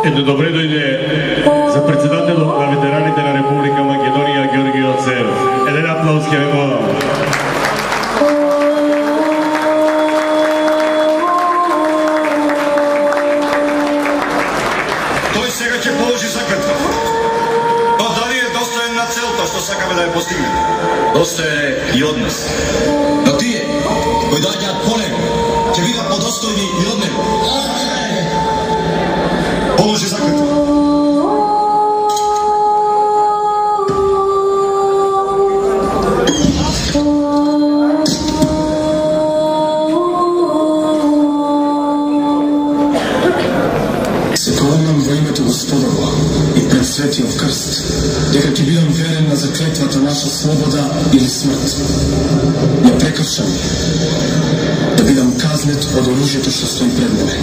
Едно добре дојде за председателот на ветераните на Република Македонија Георги Оцев. Еден аплауз ќе ви молам. Тој сега ќе положи заклетва. Но дали е достоен на целта што сакаме да ја постигнеме? Достоен е и од нас. Но тие кои доаѓаат по него ќе бидат подостојни и од него. Положи заклетва. Господова и пред Светиот крст, дека ќе бидам верен на заклетвата наша слобода или смрт. Ја прекршам, да бидам казнет од оружјето што стои пред мене.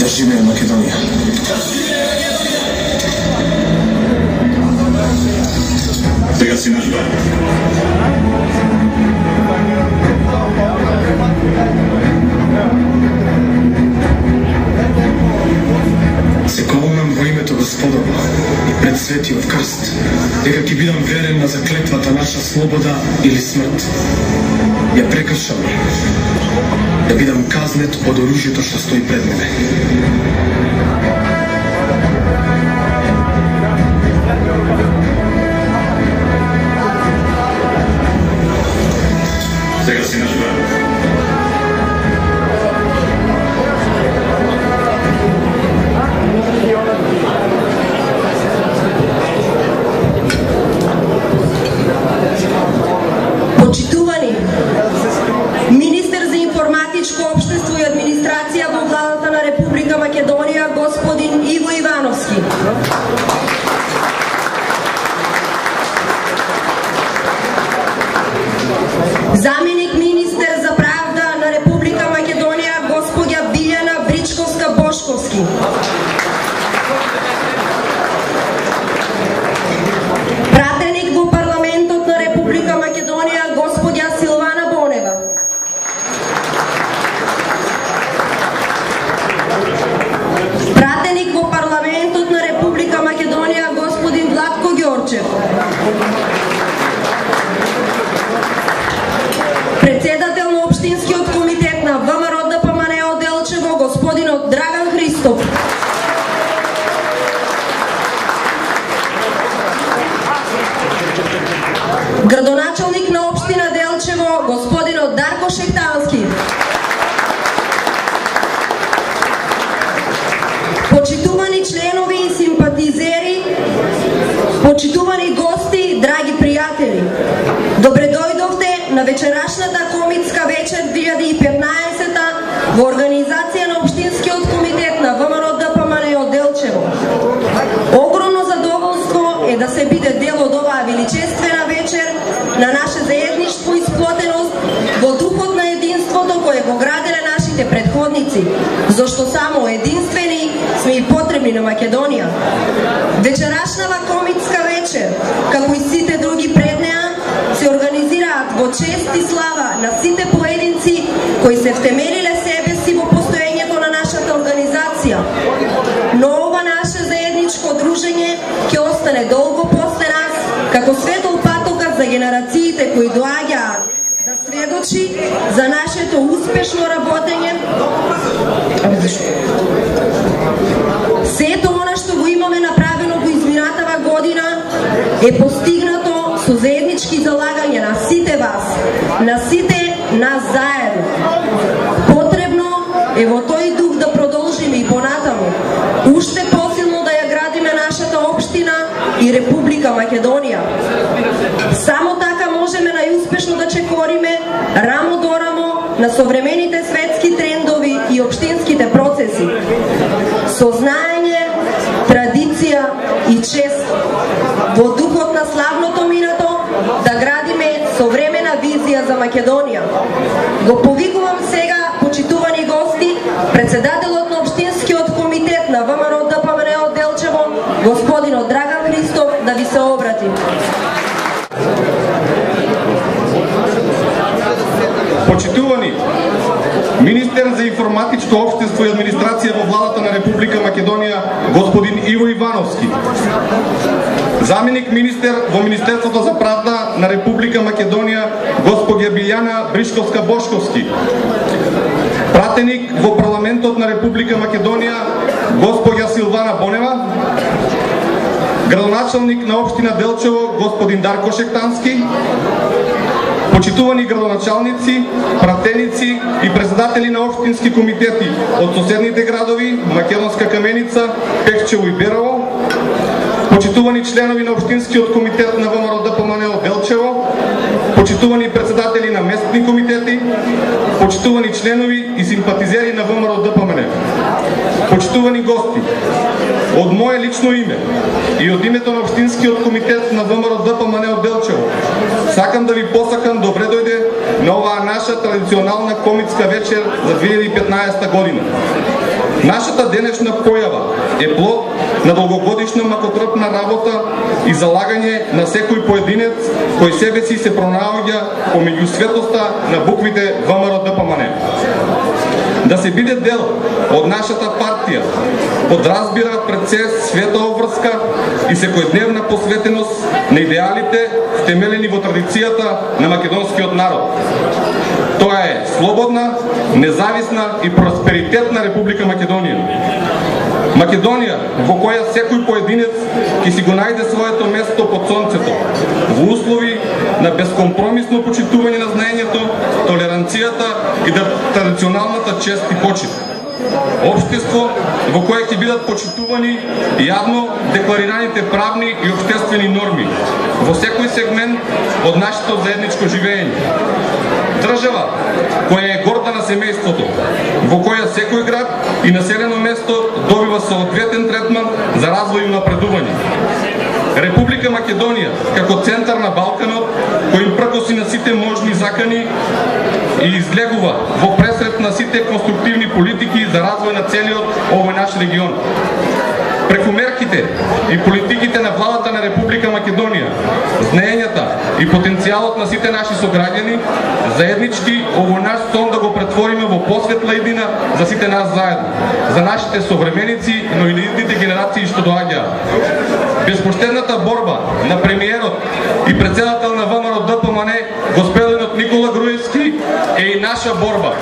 Да живее Македонија! Сега си наш брат. Се колнам во името Господово и пред Светиот крст, дека ќе бидам верен на заклетвата наша слобода или смрт. Ја прекршам, да бидам казнет од оружјето што стои пред мене. Сега си наш брат. Почитувани, министер за информатичко општество и администрација во владата на Република Македонија, господин Иво Ивановски. Заменик министер за правда на Република Македонија, господја Билјана Бричковска-Бошковски. Пратеник во парламентот на Република Македонија, господја Силвана Бонева. Пратеник во парламентот на Република Македонија, господин Владко Ѓорчев. Председател на Општинскиот комитет на ВМРО ДПМНЕ Делчево, господинот Драган Христов. Градоначалник на Општина Делчево, господинот Дарко Шеhtански. Почитувани членови и симпатизери, почитувани гости, драги пријатели, добре дојдовте на вечерашната комитска вечер 2015 во организација на Општинскиот комитет на ВМРО ДПМНЕ Делчево. Огромно задоволство е да се биде дел од оваа величествена вечер на наше заедништво и сплотеност во духот на единството кое го граделе нашите предходници, зашто само единствени сме и потребни на Македонија. Вечерашнава комитска вечер, како и сите други пред неа, се организираат во чест и слава на сите поединци кои се втемелиле себе си во постоењето на нашата организација. Но ова наше заедничко дружење ќе остане долго после нас, како светол патокат за генерациите кои доаѓаат да сведочи за нашето успешно работење. Сето она што го имаме направено во изминатава година е постигнато со заеднички залагања на сите вас, на сите нас заедно. Потребно е во тој дух да продолжиме и понатаму, уште посилно да ја градиме нашата општина и Република Македонија. Само така можеме најуспешно да чекориме рамо до рамо на современите светски трендови и општинските процеси. Со знаење, традиција и чест, во духот на славното минато, да градиме современа визија за Македонија. Го повикувам сега, почитувани гости, председателот на Општинскиот комитет демократичко општество и администрација во владата на Република Македонија господин Иво Ивановски, заменик министер во Министерството за правда на Република Македонија госпоѓа Билјана Бришковска-Бошковски, пратеник во парламентот на Република Македонија госпоѓа Силвана Бонева, градоначалник на општина Делчево господин Дарко Шектански, почитувани градоначалници, пратеници и председатели на општински комитети од соседните градови Македонска Каменица, Пехчево и Берово, почитувани членови на општинскиот комитет на ВМРО ДПМН од Делчево, почитувани председатели на местни комитети, почитувани членови и симпатизери на ВМРО ДПМН, почитувани гости, од мое лично име и од името на општинскиот комитет на ВМРО ДПМН од Делчево, сакам да ви посакам добре дојде на оваа наша традиционална комитска вечер за 2015 година. Нашата денешна појава е плод на долгогодишна макотрпна работа и залагање на секој поединец кој себе си се пронаоѓа помеѓу светоста на буквите ВМРО ДПМН. Да се биде дел од нашата партија подразбира пред се света обврска и секојдневна посветеност на идеалите втемелени во традицијата на македонскиот народ. Тоа е слободна, независна и просперитетна Република Македонија. Македонија во која секој поединец ќе си го најде своето место под сонцето, во услови на безкомпромисно почитување на знаењето, толеранцијата и традиционалната чест и почит. Општество во кое ќе бидат почитувани јавно декларираните правни и општествени норми во секој сегмент од нашето заедничко живење. Држава која е горда на семејството, во која секој град и населено место добива соодветен третман за развој и напредување. Република Македонија, како центар на Балканот, кој им пркоси на сите можни закани и излегува во пресред на сите конструктивни политики за развој на целиот овој наш регион. Преку мерките и политиките на владата на Република Македонија, знаењата и потенцијалот на сите наши сограѓани, заеднички овој наш сон да го претвориме во посветла иднина за сите нас заедно, за нашите современици, но и на идните генерации што доаѓаат. Безпоштедната борба на премиерот и председател на ВМРО ДПМН, господинот Никола Груевски, е и наша борба.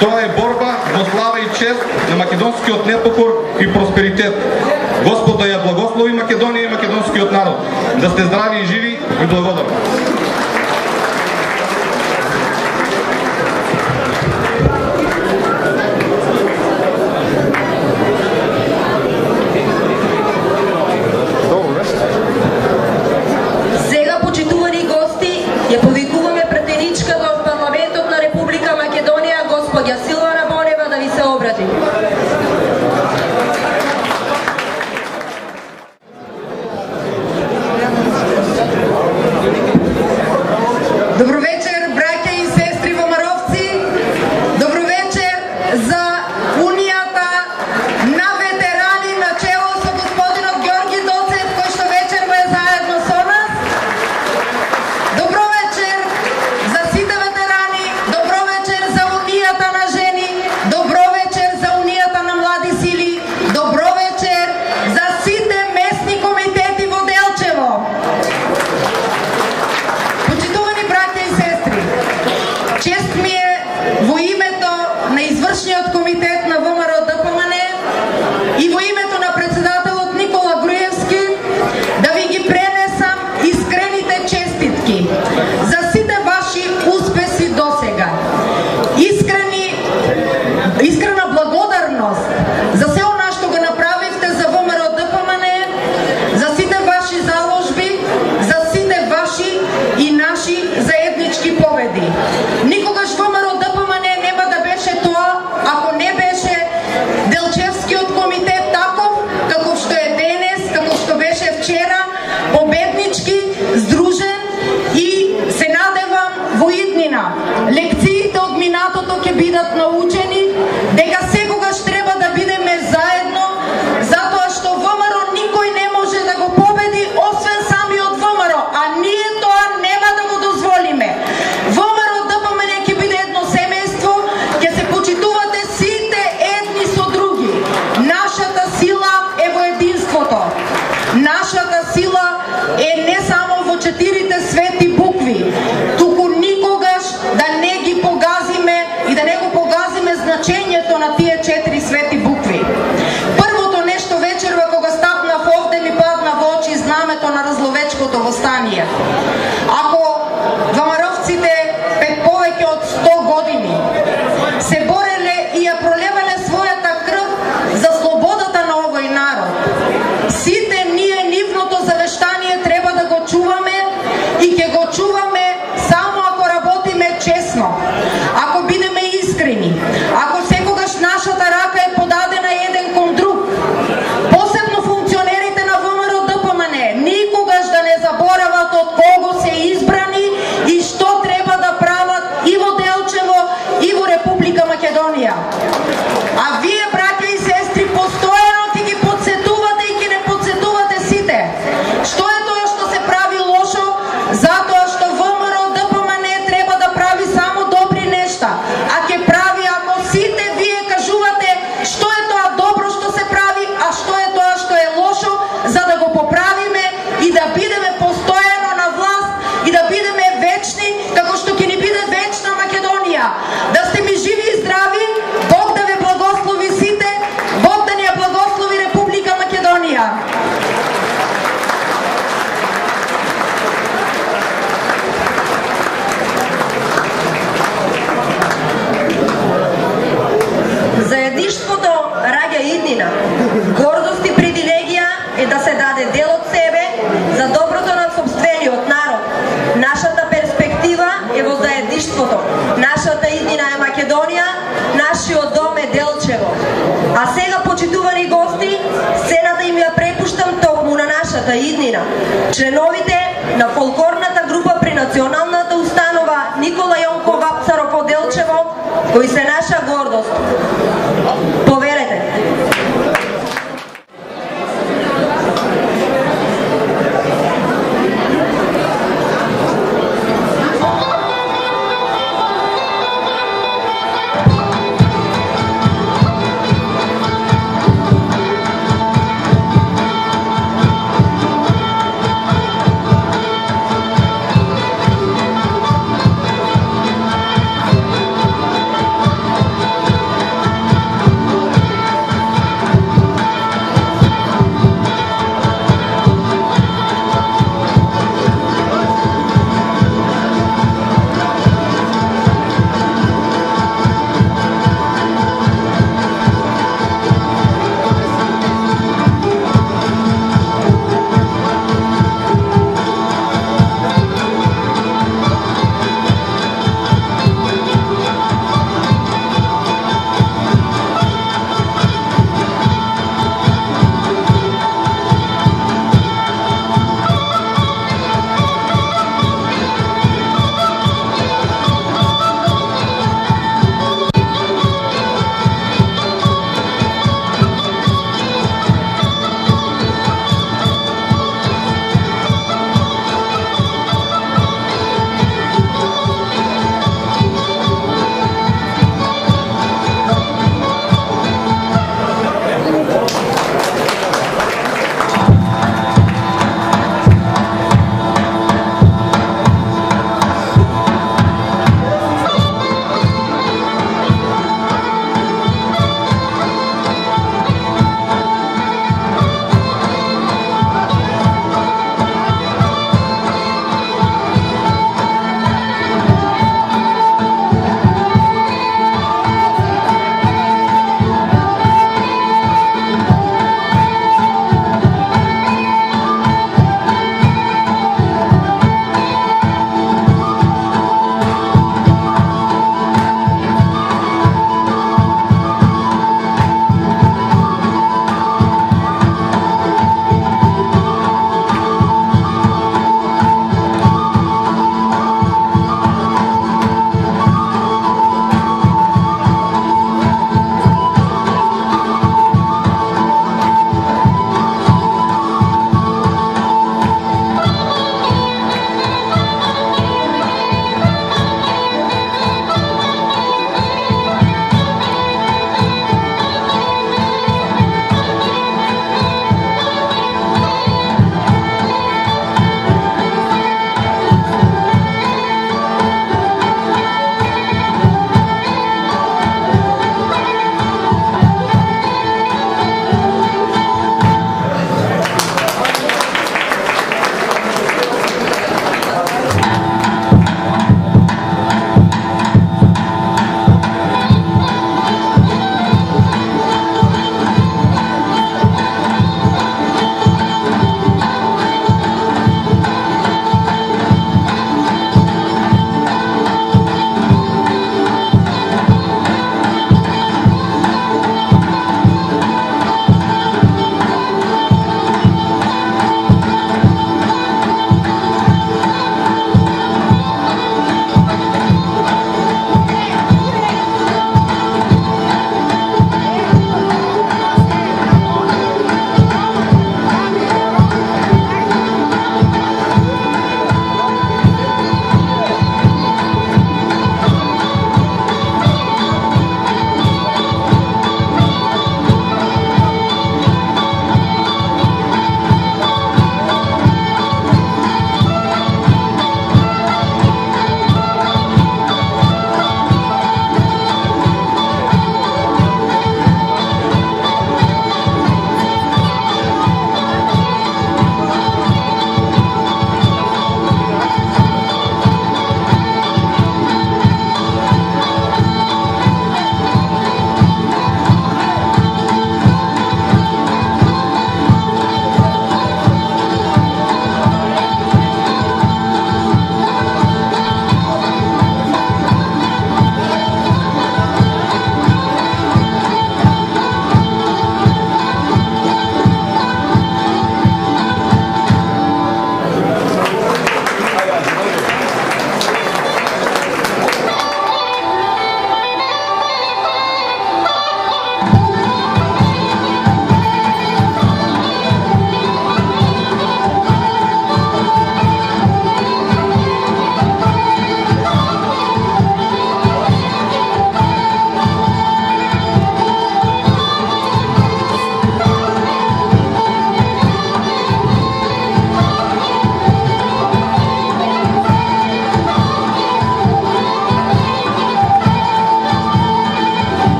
Тоа е борба во слава и чест на македонскиот непокор и просперитет. Господ да ја благослови Македонија и македонскиот народ. Да сте здрави и живи, ви благодарам. Сега, почитувани гости, ја повикуваме претеничката од парламентот на Република Македонија, госпоѓа Силвана Бонева, да ви се обрати. Добро вечер, браќа и сестри ВМРО-вци. Добро вечер за Унијата на ветерани на чело со господинот Ѓорги Доцев, кој што вечерва е заедно со нас. Добро вечер за сите ветерани, добро вечер за Унијата на жени, добро вечер за Унијата Делчево. А сега, почитувани гости, сцената им ја препуштам токму на нашата иднина. Членовите на фолклорната група при Националната установа Никола Јонко Вапцаров од Делчево, кои се наша гордост. Поверете.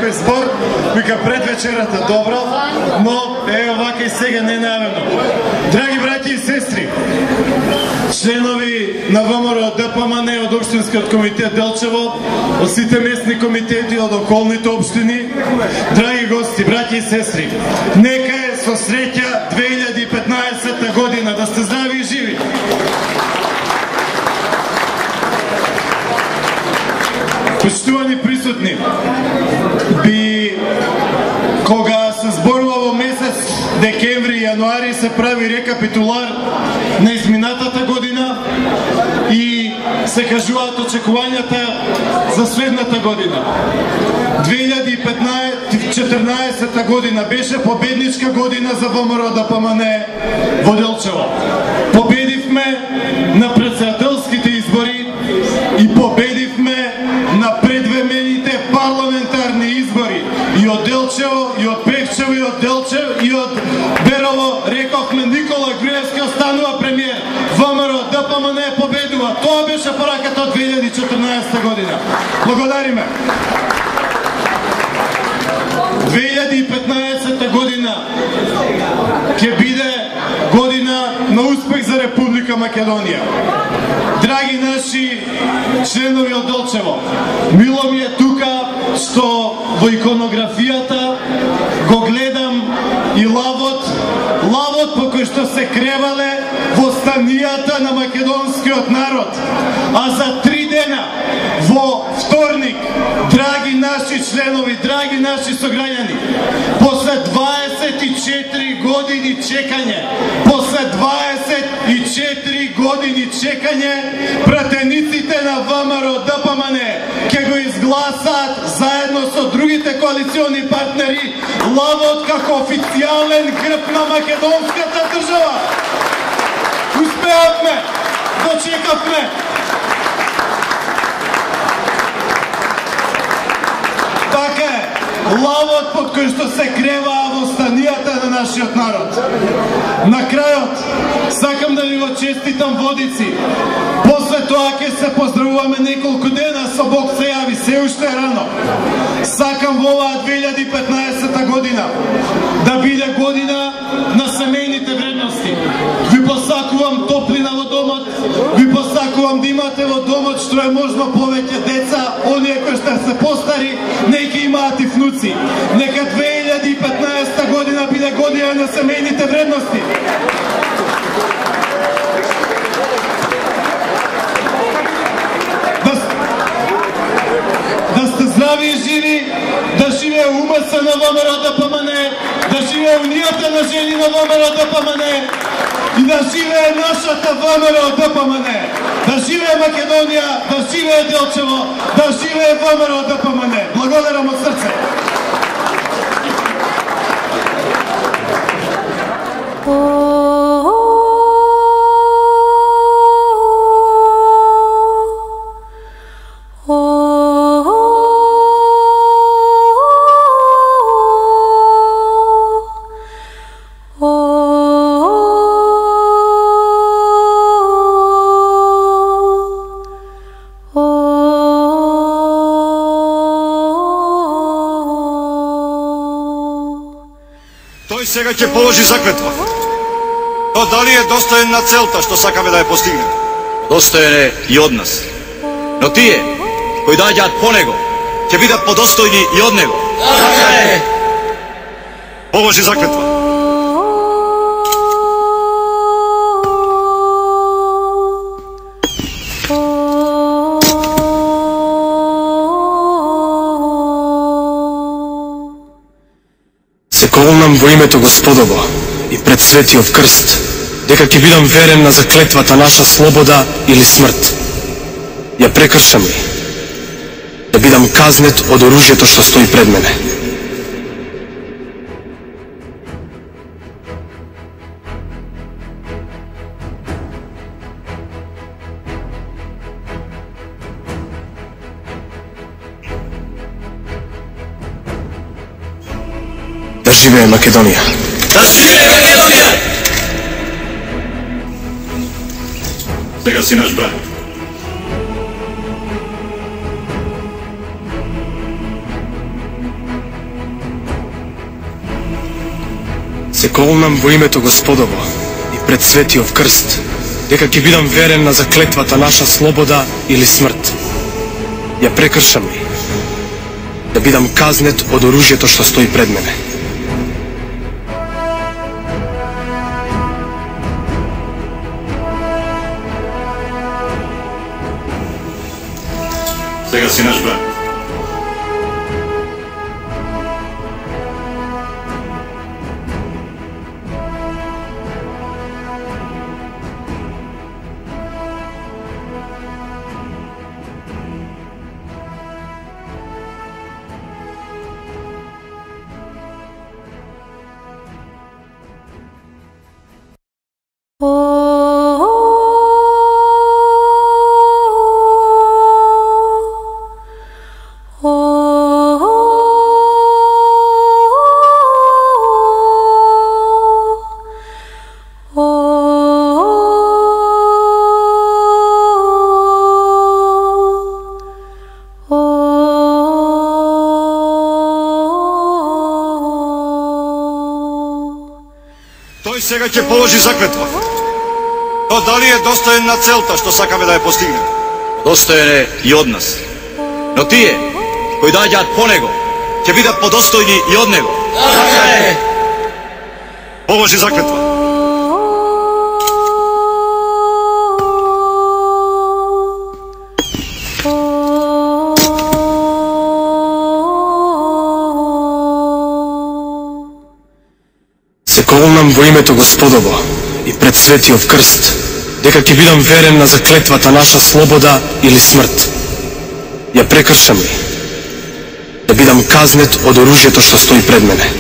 без збор, вика пред вечерата добро, но овака и сега не најавено. Драги браќи и сестри, членови на ВМРО ДПМН од Општинскиот комитет Делчево, од сите местни комитети од околните општини, драги гости, браќи и сестри, нека е со среќа 2015 година, да сте здрави и живи. Почитувани присутни, кога се зборува во месец декември и јануари се прави рекапитулар на изминатата година и се кажуваат очекувањата за следната година. 2014 година беше победничка година за ВМРО ДПМН во Делчево. Победивме на председателските избори и победивме на предвремените парламентарни избори. И од Делчево, и од Пехчево, и од Делчево, и од Берово рековме Никола Груевски останува премиер. ВМРО ДПМН победува. Тоа беше пораката од 2014 година. Благодариме. 2015 година ќе биде година на успех за Република Македонија. Драги наши членови од Делчево, мило ми е тука што во иконографијата го гледам и лавот по кој што се кревале востанијата на македонскиот народ. А за 3 дена во вторник, драги наши членови, драги наши сограѓани, после 24 години чекање, после 24 години чекање, пратениците на ВМРО ДПМН ќе го изгласаат заедно со другите коалициони партнери лавот како официјален грб на македонската држава. Успеавме, дочекавме. Така е, лавот под кој што се креваа востанијата на нашиот народ. На крајот, сакам да ви го честитам водици. После тоа ќе се поздравуваме неколку дена, со Бог се јави, се уште рано. Сакам во оваа 2015 година да биде година на семејните вредности. Ви посакувам топлина во домот, ви посакувам да имате во домот што е можно повеќе деца, оние кои што се постари, нека имаат и внуци. Нека 2015 година биде година на семејните вредности. Да сте здрави и живи, да живее умеса на ВМРО ДПМН, да живее унијата на жени на ВМРО ДПМН и да живее нашата ВМРО ДПМН. Да живее Македонија, да живее Делчево, да живее ВМРО ДПМН. Благодарам од срце. Тој сега ќе положи заклетва. Но дали е достоен на целта што сакаме да ја постигнеме? Достоен е и од нас. Но тие кои доаѓаат по него ќе бидат подостојни и од него. Положи заклетва. Се колнам во името Господово и пред светиот крст, дека ќе бидам верен на заклетвата наша слобода или смрт. Ја прекршам ли, да бидам казнет од оружјето што стои пред мене. Да живее Македонија! Да живее Македонија! Сега си наш брат. Се колнам во името Господово и пред светиот крст, дека ќе бидам верен на заклетвата наша слобода или смрт. Ја прекршам ли, да бидам казнет од оружјето што стои пред мене. Сега си наш брат. Тој сега ќе положи заклетва. Но дали е достоен на целта што сакаме да ја постигнеме? Достоен е и од нас. Но тие кои доаѓаат по него ќе бидат подостојни и од него. Положи заклетва. Се колнам во името Господово и пред светиот крст, дека ќе бидам верен на заклетвата наша слобода или смрт. Ја прекршам ли, да бидам казнет од оружјето што стои пред мене.